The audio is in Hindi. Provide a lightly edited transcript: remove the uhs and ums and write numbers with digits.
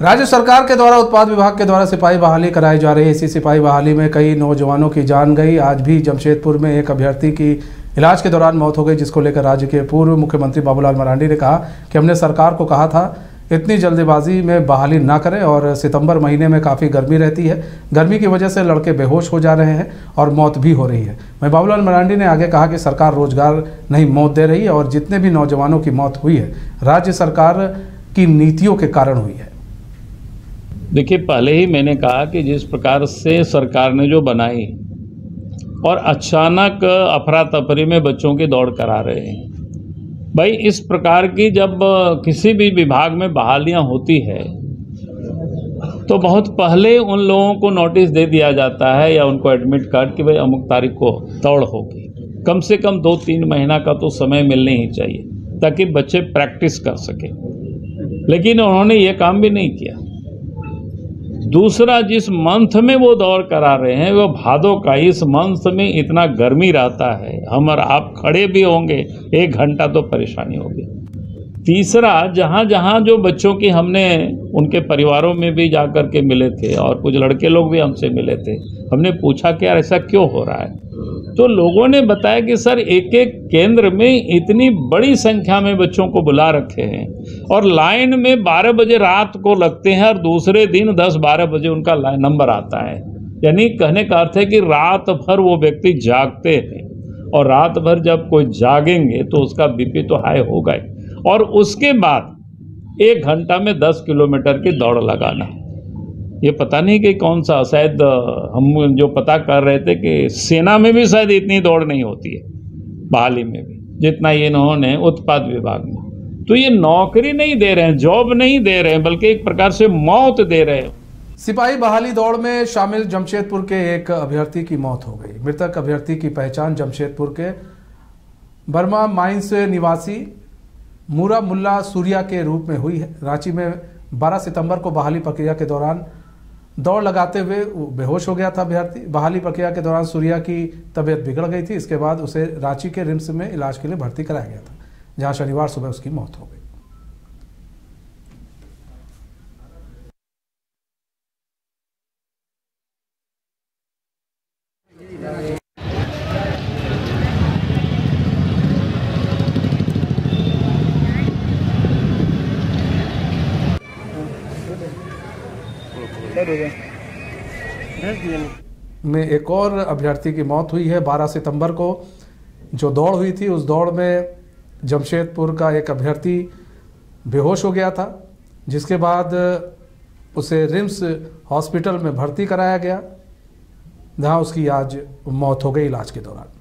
राज्य सरकार के द्वारा उत्पाद विभाग के द्वारा सिपाही बहाली कराई जा रही है। इसी सिपाही बहाली में कई नौजवानों की जान गई। आज भी जमशेदपुर में एक अभ्यर्थी की इलाज के दौरान मौत हो गई, जिसको लेकर राज्य के पूर्व मुख्यमंत्री बाबूलाल मरांडी ने कहा कि हमने सरकार को कहा था इतनी जल्दबाजी में बहाली ना करें और सितंबर महीने में काफ़ी गर्मी रहती है, गर्मी की वजह से लड़के बेहोश हो जा रहे हैं और मौत भी हो रही है। वहीं बाबूलाल मरांडी ने आगे कहा कि सरकार रोजगार नहीं मौत दे रही है और जितने भी नौजवानों की मौत हुई है राज्य सरकार की नीतियों के कारण हुई है। देखिए, पहले ही मैंने कहा कि जिस प्रकार से सरकार ने जो बनाई और अचानक अफरा तफरी में बच्चों की दौड़ करा रहे हैं, भाई इस प्रकार की जब किसी भी विभाग में बहालियां होती है तो बहुत पहले उन लोगों को नोटिस दे दिया जाता है या उनको एडमिट कर कि भाई अमुक तारीख को दौड़ होगी। कम से कम 2-3 महीना का तो समय मिलने ही चाहिए ताकि बच्चे प्रैक्टिस कर सकें, लेकिन उन्होंने ये काम भी नहीं किया। दूसरा, जिस मंथ में वो दौड़ करा रहे हैं वो भादों का, इस मंथ में इतना गर्मी रहता है, हम और आप खड़े भी होंगे 1 घंटा तो परेशानी होगी। तीसरा, जहाँ जहाँ जो बच्चों की हमने उनके परिवारों में भी जा कर के मिले थे और कुछ लड़के लोग भी हमसे मिले थे, हमने पूछा कि यार ऐसा क्यों हो रहा है, तो लोगों ने बताया कि सर एक एक केंद्र में इतनी बड़ी संख्या में बच्चों को बुला रखे हैं और लाइन में 12 बजे रात को लगते हैं और दूसरे दिन 10-12 बजे उनका नंबर आता है। यानी कहने का अर्थ है कि रात भर वो व्यक्ति जागते हैं और रात भर जब कोई जागेंगे तो उसका बीपी तो हाई होगा ही, और उसके बाद 1 घंटा में 10 किलोमीटर की दौड़ लगाना। ये पता नहीं कि कौन सा, शायद हम जो पता कर रहे थे कि सेना में भी शायद इतनी दौड़ नहीं होती है, बहाली में भी, जितना ये इन्होंने उत्पाद विभाग में। तो ये नौकरी नहीं दे रहे हैं, जॉब नहीं दे रहे हैं, बल्कि एक प्रकार से मौत दे रहे हैं। सिपाही बहाली दौड़ में शामिल जमशेदपुर के एक अभ्यर्थी की मौत हो गई। मृतक अभ्यर्थी की पहचान जमशेदपुर के बर्मा माइंस निवासी मूरा मुल्ला सूर्या के रूप में हुई है। रांची में 12 सितंबर को बहाली प्रक्रिया के दौरान दौड़ लगाते हुए बेहोश हो गया था अभ्यर्थी। बहाली प्रक्रिया के दौरान सूर्या की तबीयत बिगड़ गई थी। इसके बाद उसे रांची के रिम्स में इलाज के लिए भर्ती कराया गया था, जहां शनिवार सुबह उसकी मौत हो गई। में एक और अभ्यर्थी की मौत हुई है। 12 सितंबर को जो दौड़ हुई थी, उस दौड़ में जमशेदपुर का एक अभ्यर्थी बेहोश हो गया था, जिसके बाद उसे रिम्स हॉस्पिटल में भर्ती कराया गया, जहां उसकी आज मौत हो गई इलाज के दौरान।